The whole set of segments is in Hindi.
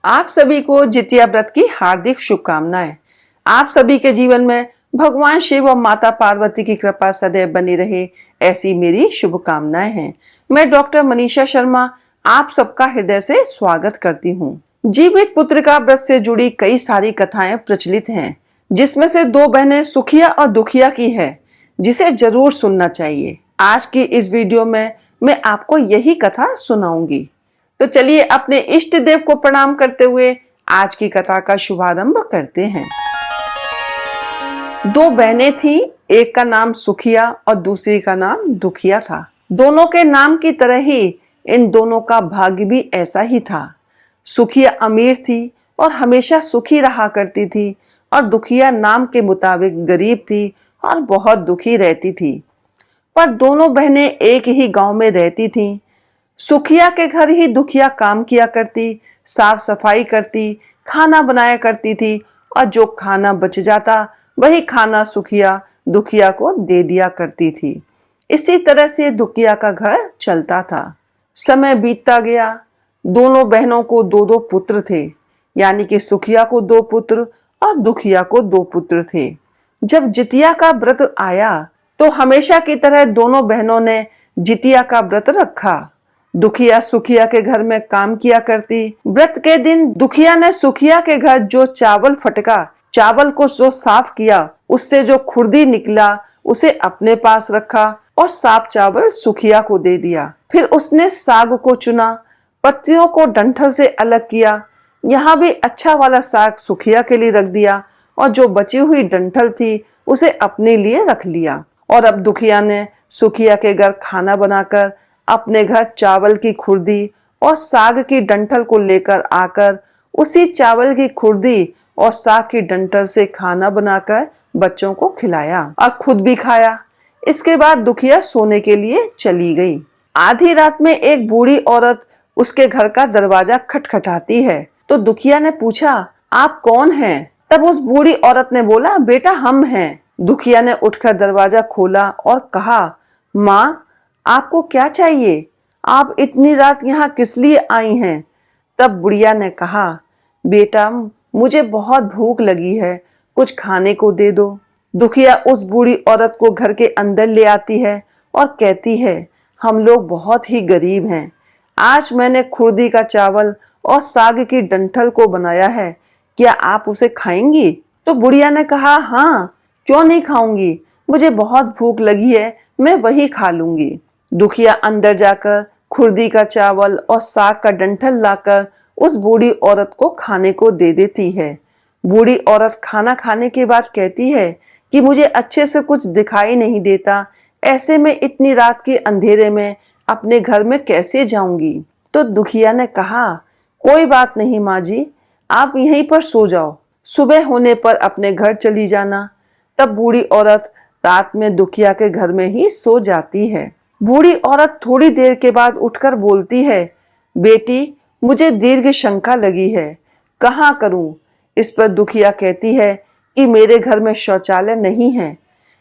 आप सभी को जितिया व्रत की हार्दिक शुभकामनाएं। आप सभी के जीवन में भगवान शिव और माता पार्वती की कृपा सदैव बनी रहे, ऐसी मेरी शुभकामनाएं हैं। मैं डॉक्टर मनीषा शर्मा आप सबका हृदय से स्वागत करती हूँ। जीवित पुत्र का व्रत से जुड़ी कई सारी कथाएं प्रचलित हैं, जिसमें से दो बहनें सुखिया और दुखिया की है, जिसे जरूर सुनना चाहिए। आज की इस वीडियो में मैं आपको यही कथा सुनाऊंगी। तो चलिए अपने इष्ट देव को प्रणाम करते हुए आज की कथा का शुभारंभ करते हैं। दो बहनें थीं, एक का नाम सुखिया और दूसरी का नाम दुखिया था। दोनों के नाम की तरह ही इन दोनों का भाग्य भी ऐसा ही था। सुखिया अमीर थी और हमेशा सुखी रहा करती थी, और दुखिया नाम के मुताबिक गरीब थी और बहुत दुखी रहती थी। पर दोनों बहनें एक ही गांव में रहती थीं। सुखिया के घर ही दुखिया काम किया करती, साफ सफाई करती, खाना बनाया करती थी, और जो खाना बच जाता वही खाना सुखिया दुखिया को दे दिया करती थी। इसी तरह से दुखिया का घर चलता था। समय बीतता गया। दोनों बहनों को दो दो पुत्र थे, यानी कि सुखिया को दो पुत्र और दुखिया को दो पुत्र थे। जब जितिया का व्रत आया तो हमेशा की तरह दोनों बहनों ने जितिया का व्रत रखा। दुखिया सुखिया के घर में काम किया करती। व्रत के दिन दुखिया ने सुखिया के घर जो चावल फटका, चावल को जो साफ किया, उससे जो खुर्दी निकला उसे अपने पास रखा और साफ चावल सुखिया को दे दिया। फिर उसने साग को चुना, पत्तियों को डंठल से अलग किया। यहाँ भी अच्छा वाला साग सुखिया के लिए रख दिया, और जो बची हुई डंठल थी उसे अपने लिए रख लिया। और अब दुखिया ने सुखिया के घर खाना बनाकर अपने घर चावल की खुर्दी और साग की डंठल को लेकर आकर उसी चावल की खुर्दी और साग की डंठल से खाना बनाकर बच्चों को खिलाया और खुद भी खाया। इसके बाद दुखिया सोने के लिए चली गई। आधी रात में एक बूढ़ी औरत उसके घर का दरवाजा खटखटाती है। तो दुखिया ने पूछा, आप कौन हैं? तब उस बूढ़ी औरत ने बोला, बेटा हम हैं। दुखिया ने उठकर दरवाजा खोला और कहा, माँ आपको क्या चाहिए? आप इतनी रात यहाँ किस लिए आई हैं? तब बुढ़िया ने कहा, बेटा मुझे बहुत भूख लगी है, कुछ खाने को दे दो। दुखिया उस बूढ़ी औरत को घर के अंदर ले आती है और कहती है, हम लोग बहुत ही गरीब हैं। आज मैंने खुर्दी का चावल और साग की डंठल को बनाया है, क्या आप उसे खाएंगी? तो बुढ़िया ने कहा, हाँ क्यों नहीं खाऊंगी, मुझे बहुत भूख लगी है, मैं वही खा लूंगी। दुखिया अंदर जाकर खुर्दी का चावल और साग का डंठल लाकर उस बूढ़ी औरत को खाने को दे देती है। बूढ़ी औरत खाना खाने के बाद कहती है कि मुझे अच्छे से कुछ दिखाई नहीं देता, ऐसे में इतनी रात के अंधेरे में अपने घर में कैसे जाऊंगी? तो दुखिया ने कहा, कोई बात नहीं माँ जी, आप यहीं पर सो जाओ, सुबह होने पर अपने घर चली जाना। तब बूढ़ी औरत रात में दुखिया के घर में ही सो जाती है। बूढ़ी औरत थोड़ी देर के बाद उठकर बोलती है, बेटी मुझे दीर्घ शंका लगी है, कहाँ करूं? इस पर दुखिया कहती है कि मेरे घर में शौचालय नहीं है,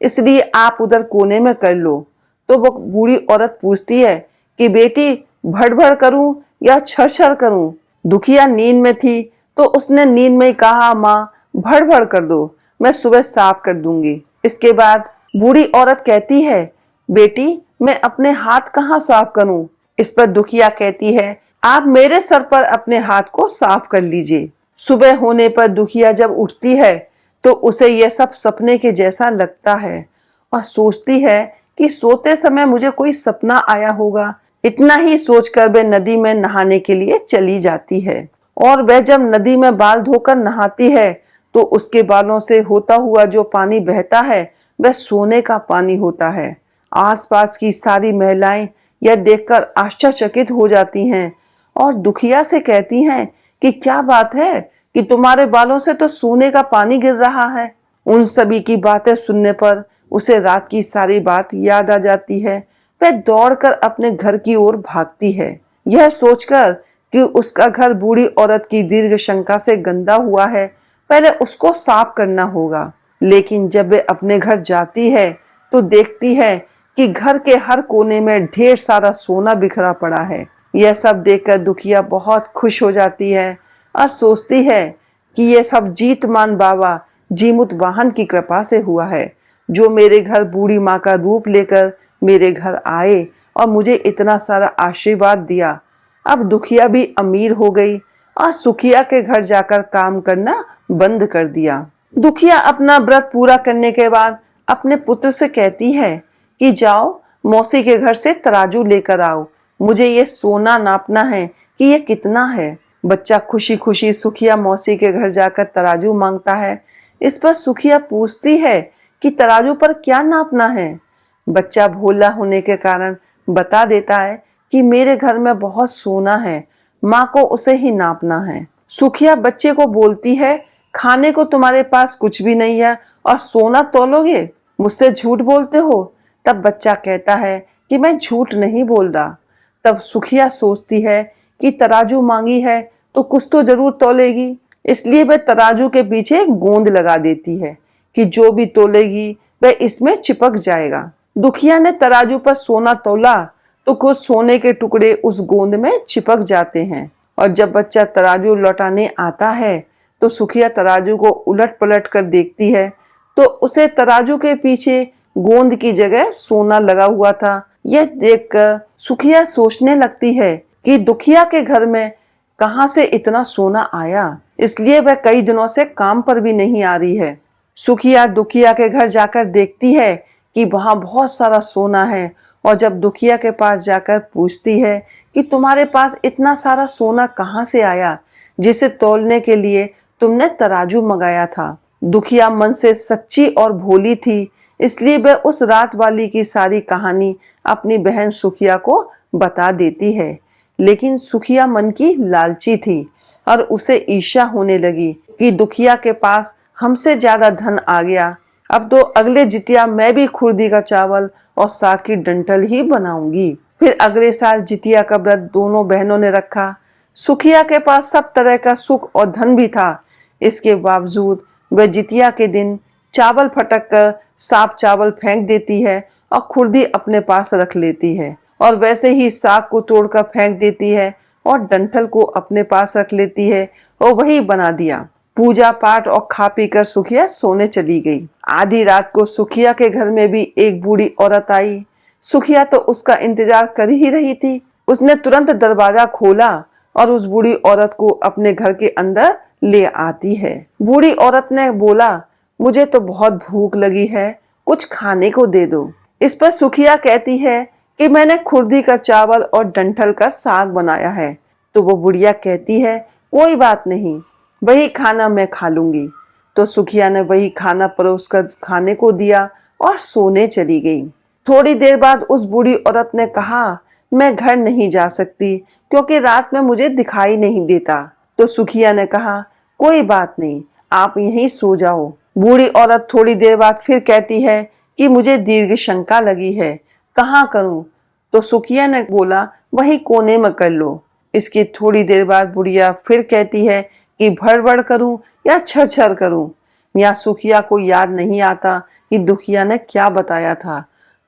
इसलिए आप उधर कोने में कर लो। तो वो बूढ़ी औरत पूछती है कि बेटी भड़ करूं या छर करूं? दुखिया नींद में थी तो उसने नींद में ही कहा, माँ भड़ कर दो, मैं सुबह साफ कर दूंगी। इसके बाद बूढ़ी औरत कहती है, बेटी मैं अपने हाथ कहाँ साफ करूं? इस पर दुखिया कहती है, आप मेरे सर पर अपने हाथ को साफ कर लीजिए। सुबह होने पर दुखिया जब उठती है तो उसे यह सब सपने के जैसा लगता है और सोचती है कि सोते समय मुझे कोई सपना आया होगा। इतना ही सोचकर वह नदी में नहाने के लिए चली जाती है। और वह जब नदी में बाल धोकर नहाती है तो उसके बालों से होता हुआ जो पानी बहता है वह सोने का पानी होता है। आसपास की सारी महिलाएं यह देखकर आश्चर्यचकित हो जाती हैं और दुखिया से कहती हैं कि क्या बात है कि तुम्हारे बालों से तो सोने का पानी गिर रहा है। उन सभी की बातें सुनने पर उसे रात की सारी बात याद आ जाती है। वह दौड़कर अपने घर की ओर भागती है, यह सोचकर कि उसका घर बूढ़ी औरत की दीर्घ शंका से गंदा हुआ है, पहले उसको साफ करना होगा। लेकिन जब वे अपने घर जाती है तो देखती है कि घर के हर कोने में ढेर सारा सोना बिखरा पड़ा है। यह सब देखकर दुखिया बहुत खुश हो जाती है और सोचती है कि ये सब जीतमान बाबा जीमुत वाहन की कृपा से हुआ है, जो मेरे घर बूढ़ी माँ का रूप लेकर मेरे घर आए और मुझे इतना सारा आशीर्वाद दिया। अब दुखिया भी अमीर हो गई और सुखिया के घर जाकर काम करना बंद कर दिया। दुखिया अपना व्रत पूरा करने के बाद अपने पुत्र से कहती है कि जाओ मौसी के घर से तराजू लेकर आओ, मुझे ये सोना नापना है कि ये कितना है। बच्चा खुशी खुशी सुखिया मौसी के घर जाकर तराजू मांगता है। इस पर सुखिया पूछती है कि तराजू पर क्या नापना है। बच्चा भोला होने के कारण बता देता है कि मेरे घर में बहुत सोना है, माँ को उसे ही नापना है। सुखिया बच्चे को बोलती है, खाने को तुम्हारे पास कुछ भी नहीं है और सोना तोलोगे, मुझसे झूठ बोलते हो। तब बच्चा कहता है कि मैं झूठ नहीं बोल रहा। तब सुखिया सोचती है कि तराजू मांगी है तो कुछ तो जरूर तोलेगी, इसलिए वह तराजू के पीछे एक गोंद लगा देती है कि जो भी तोलेगी वह इसमें चिपक जाएगा। दुखिया ने तराजू पर सोना तोला तो कुछ सोने के टुकड़े उस गोंद में चिपक जाते हैं। और जब बच्चा तराजू लौटाने आता है तो सुखिया तराजू को उलट पलट कर देखती है तो उसे तराजू के पीछे गोंद की जगह सोना लगा हुआ था। यह देखकर सुखिया सोचने लगती है कि दुखिया के घर में कहां से इतना सोना आया, इसलिए वह कई दिनों से काम पर भी नहीं आ रही है। सुखिया दुखिया के घर जाकर देखती है कि वहां बहुत सारा सोना है और जब दुखिया के पास जाकर पूछती है कि तुम्हारे पास इतना सारा सोना कहां से आया जिसे तौलने के लिए तुमने तराजू मंगाया था। दुखिया मन से सच्ची और भोली थी, इसलिए वह उस रात वाली की सारी कहानी अपनी बहन सुखिया को बता देती है। लेकिन सुखिया मन की लालची थी और उसे ईर्ष्या होने लगी कि दुखिया के पास हमसे ज्यादा धन आ गया, अब तो अगले जितिया मैं भी खुर्दी का चावल और साग की डंठल ही बनाऊंगी। फिर अगले साल जितिया का व्रत दोनों बहनों ने रखा। सुखिया के पास सब तरह का सुख और धन भी था, इसके बावजूद वह जितिया के दिन चावल फटक कर साफ चावल फेंक देती है और खुर्दी अपने पास रख लेती है, और वैसे ही साग को तोड़कर फेंक देती है और डंठल को अपने पास रख लेती है और वही बना दिया। पूजा पाठ और खा पी कर सुखिया सोने चली गई। आधी रात को सुखिया के घर में भी एक बूढ़ी औरत आई। सुखिया तो उसका इंतजार कर ही रही थी। उसने तुरंत दरवाजा खोला और उस बूढ़ी औरत को अपने घर के अंदर ले आती है। बूढ़ी औरत ने बोला, मुझे तो बहुत भूख लगी है, कुछ खाने को दे दो। इस पर सुखिया कहती है कि मैंने खुर्दी का चावल और डंठल का साग बनाया है। तो वो बुढ़िया कहती है, कोई बात नहीं, वही खाना मैं खा लूंगी। तो सुखिया ने वही खाना परोस कर खाने को दिया और सोने चली गई। थोड़ी देर बाद उस बूढ़ी औरत ने कहा, मैं घर नहीं जा सकती क्योंकि रात में मुझे दिखाई नहीं देता। तो सुखिया ने कहा, कोई बात नहीं, आप यहीं सो जाओ। बूढ़ी औरत थोड़ी देर बाद फिर कहती है कि मुझे दीर्घ शंका लगी है, कहाँ करूं? तो सुखिया ने बोला, वही कोने में कर लो। इसकी थोड़ी देर बाद बुढ़िया फिर कहती है कि भड़बड़ करूं या छरछर करूं। या सुखिया को याद नहीं आता कि दुखिया ने क्या बताया था।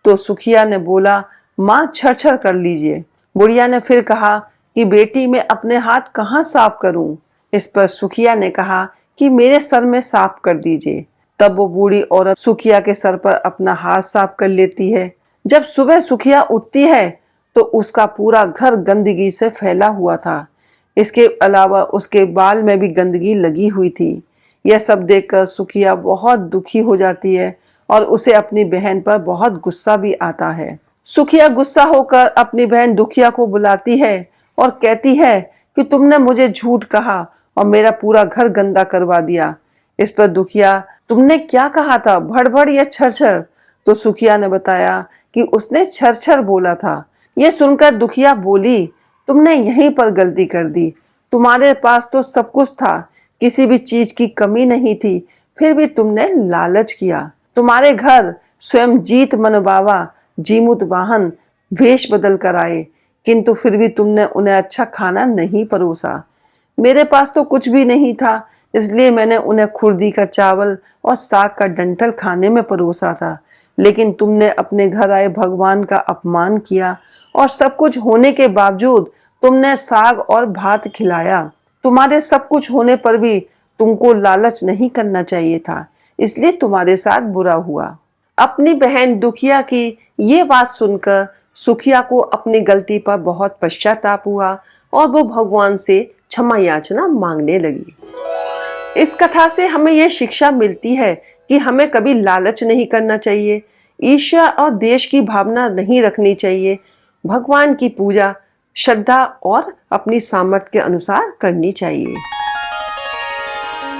तो सुखिया ने बोला, माँ छरछर कर लीजिए। बुढ़िया ने फिर कहा कि बेटी मैं अपने हाथ कहाँ साफ करूं। इस पर सुखिया ने कहा कि मेरे सर में साफ कर दीजिए। तब वो बूढ़ी औरत सुखिया के सर पर अपना हाथ साफ कर लेती है। जब सुबह सुखिया उठती है तो उसका पूरा घर गंदगी से फैला हुआ था। इसके अलावा उसके बाल में भी गंदगी लगी हुई थी। यह सब देखकर सुखिया बहुत दुखी हो जाती है और उसे अपनी बहन पर बहुत गुस्सा भी आता है। सुखिया गुस्सा होकर अपनी बहन दुखिया को बुलाती है और कहती है कि तुमने मुझे झूठ कहा और मेरा पूरा घर गंदा करवा दिया। इस पर दुखिया, तुमने क्या कहा था, भड़बड़ या छरछर? तो सुखिया ने बताया कि उसने छरछर बोला था। यह सुनकर दुखिया बोली, तुमने यहीं पर गलती कर दी, तुम्हारे पास तो सब कुछ था, किसी भी चीज की कमी नहीं थी, फिर भी तुमने लालच किया। तुम्हारे घर स्वयं जीत मन बाबा जीमुत वाहन वेश बदल कर आए, किंतु फिर भी तुमने उन्हें अच्छा खाना नहीं परोसा। मेरे पास तो कुछ भी नहीं था, इसलिए मैंने उन्हें खुर्दी का चावल और साग का डंठल खाने में परोसा था, लेकिन तुमने अपने घर आए भगवान का अपमान किया और सब कुछ होने के बावजूद तुमने साग और भात खिलाया। तुम्हारे सब कुछ होने पर भी तुमको लालच नहीं करना चाहिए था, इसलिए तुम्हारे साथ बुरा हुआ। अपनी बहन दुखिया की ये बात सुनकर सुखिया को अपनी गलती पर बहुत पश्चाताप हुआ और वो भगवान से क्षमा याचना मांगने लगी। इस कथा से हमें यह शिक्षा मिलती है कि हमें कभी लालच नहीं करना चाहिए, ईर्ष्या और देश की भावना नहीं रखनी चाहिए। भगवान की पूजा श्रद्धा और अपनी सामर्थ्य के अनुसार करनी चाहिए।